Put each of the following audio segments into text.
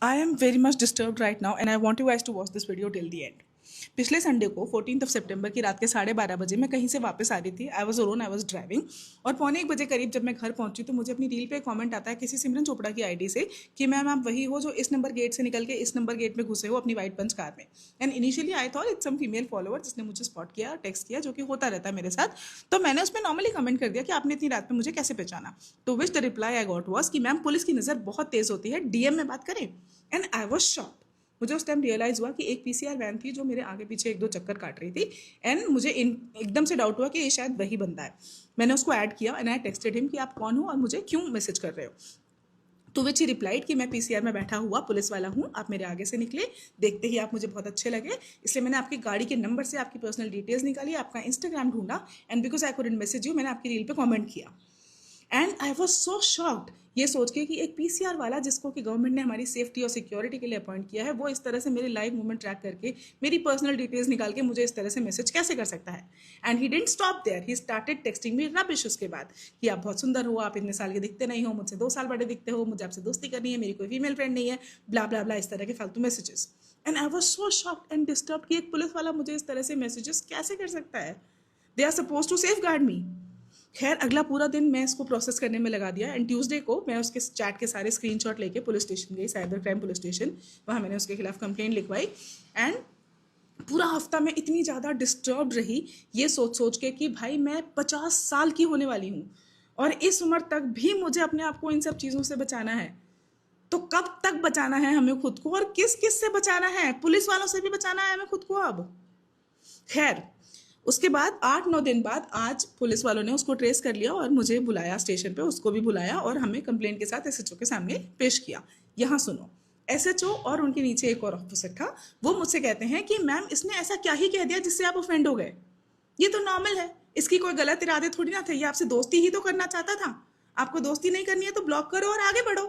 I am very much disturbed right now and I want you guys to watch this video till the end. पिछले Sunday को 14 सितंबर की रात के 12:30 बजे मैं कहीं से वापस आ रही थी। I was alone, I was driving और 1:45 बजे करीब जब मैं घर पहुंची तो मुझे अपनी रील पे कमेंट आता है किसी सिमरन चोपड़ा की आईडी से कि मैम आप वही हो जो इस नंबर गेट से निकल के इस नंबर गेट में घुसे हो अपनी वाइट पंच कार में। And initially I thought it's some female follower जिसने मुझे स्पॉट किया, टेक्स्ट किया, जो कि होता रहता है मेरे साथ। तो मैंने उसमें नॉर्मली कमेंट कर दिया कि आपने इतनी रात में मुझे कैसे पहचाना। तो which the reply I got was कि मैम पुलिस की नज़र बहुत तेज होती है, डीएम में बात करें। And I was shocked. मुझे उस टाइम रियलाइज़ हुआ कि एक पीसीआर वैन थी जो मेरे आगे पीछे 1-2 चक्कर काट रही थी। एंड मुझे एकदम से डाउट हुआ कि ये शायद वही बंदा है। मैंने उसको ऐड किया एंड आई टेक्सटेड हिम कि आप कौन हो और मुझे क्यों मैसेज कर रहे हो। तो विच ही रिप्लाइड कि मैं पीसीआर में बैठा हुआ पुलिस वाला हूँ, आप मेरे आगे से निकले, देखते ही आप मुझे बहुत अच्छे लगे, इसलिए मैंने आपकी गाड़ी के नंबर से आपकी पर्सनल डिटेल्स निकाली, आपका इंस्टाग्राम ढूंढा and because I couldn't message you, मैंने आपकी रील पे कमेंट किया। And I was so shocked ये सोच के कि एक पीसीआर वाला जिसको कि गवर्नमेंट ने हमारी सेफ्टी और सिक्योरिटी के लिए अपॉइंट किया है, वो इस तरह से मेरी लाइव मूवमेंट ट्रैक करके मेरी पर्सनल डिटेल्स निकाल के मुझे इस तरह से मैसेज कैसे कर सकता है। And he didn't stop there, he started texting me rubbish उसके बाद कि आप बहुत सुंदर हो, आप इतने साल के दिखते नहीं हो, मुझसे 2 साल बड़े दिखते हो, मुझे आपसे दोस्ती करनी है, मेरी कोई फीमेल फ्रेंड नहीं है, ब्ला ब्ला ब्ला, इस तरह के फालतू messages. And I was so shocked and disturb कि एक पुलिस वाला मुझे इस तरह से मैसेजेस कैसे कर सकता है। They are suppose to safeguard me. खैर अगला पूरा दिन मैं इसको प्रोसेस करने में लगा दिया एंड ट्यूसडे को मैं उसके चैट के सारे स्क्रीनशॉट लेके पुलिस स्टेशन गई, साइबर क्राइम पुलिस स्टेशन। वहाँ मैंने उसके खिलाफ कंप्लेंट लिखवाई। एंड पूरा हफ्ता मैं इतनी ज़्यादा डिस्टर्ब रही ये सोच सोच के कि भाई मैं 50 साल की होने वाली हूँ और इस उम्र तक भी मुझे अपने आप को इन सब चीज़ों से बचाना है। तो कब तक बचाना है हमें खुद को और किस किस से बचाना है? पुलिस वालों से भी बचाना है हमें खुद को अब। खैर उसके बाद 8-9 दिन बाद आज पुलिस वालों ने उसको ट्रेस कर लिया और मुझे बुलाया स्टेशन पे, उसको भी बुलाया और हमें कंप्लेंट के साथ एसएचओ के सामने पेश किया। यहाँ सुनो, एसएचओ और उनके नीचे एक और ऑफिसर था, वो मुझसे कहते हैं कि मैम इसने ऐसा क्या ही कह दिया जिससे आप ऑफेंड हो गए, ये तो नॉर्मल है, इसकी कोई गलत इरादे थोड़ी ना थे, ये आपसे दोस्ती ही तो करना चाहता था, आपको दोस्ती नहीं करनी है तो ब्लॉक करो और आगे बढ़ो।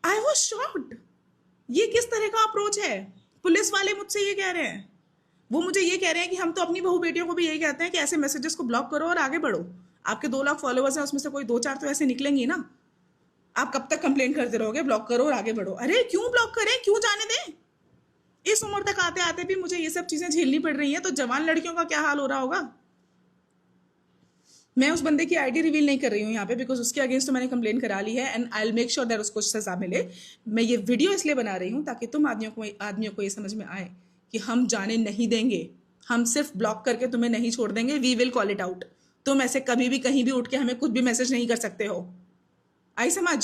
आई वॉज शॉक्ड, ये किस तरह का अप्रोच है? पुलिस वाले मुझसे ये कह रहे हैं, वो मुझे ये कह रहे हैं कि हम तो अपनी बहू बेटियों को भी यही कहते हैं कि ऐसे मैसेजेस को ब्लॉक करो और आगे बढ़ो। आपके 2 लाख फॉलोअर्स हैं, उसमें से कोई 2-4 तो ऐसे निकलेंगे ना। आप कब तक कंप्लेंट करते रहोगे ब्लॉक करो और आगे बढ़ो? अरे क्यों ब्लॉक करें, क्यों जाने दें? इस उम्र तक आते आते भी मुझे ये सब चीजें झेलनी पड़ रही हैं, तो जवान लड़कियों का क्या हाल हो रहा होगा। मैं उस बंदे की आईडी रिवील नहीं कर रही हूँ यहाँ पे बिकॉज उसके अगेंस्ट तो मैंने कंप्लेन करा ली है and I will make sure that उसको सजा मिले। मैं ये वीडियो इसलिए बना रही हूँ ताकि तुम आदमियों को ये समझ में आए कि हम जाने नहीं देंगे, हम सिर्फ ब्लॉक करके तुम्हें नहीं छोड़ देंगे, we will call it out. तुम ऐसे कभी भी कहीं भी उठ के हमें कुछ भी मैसेज नहीं कर सकते हो। आई समझ?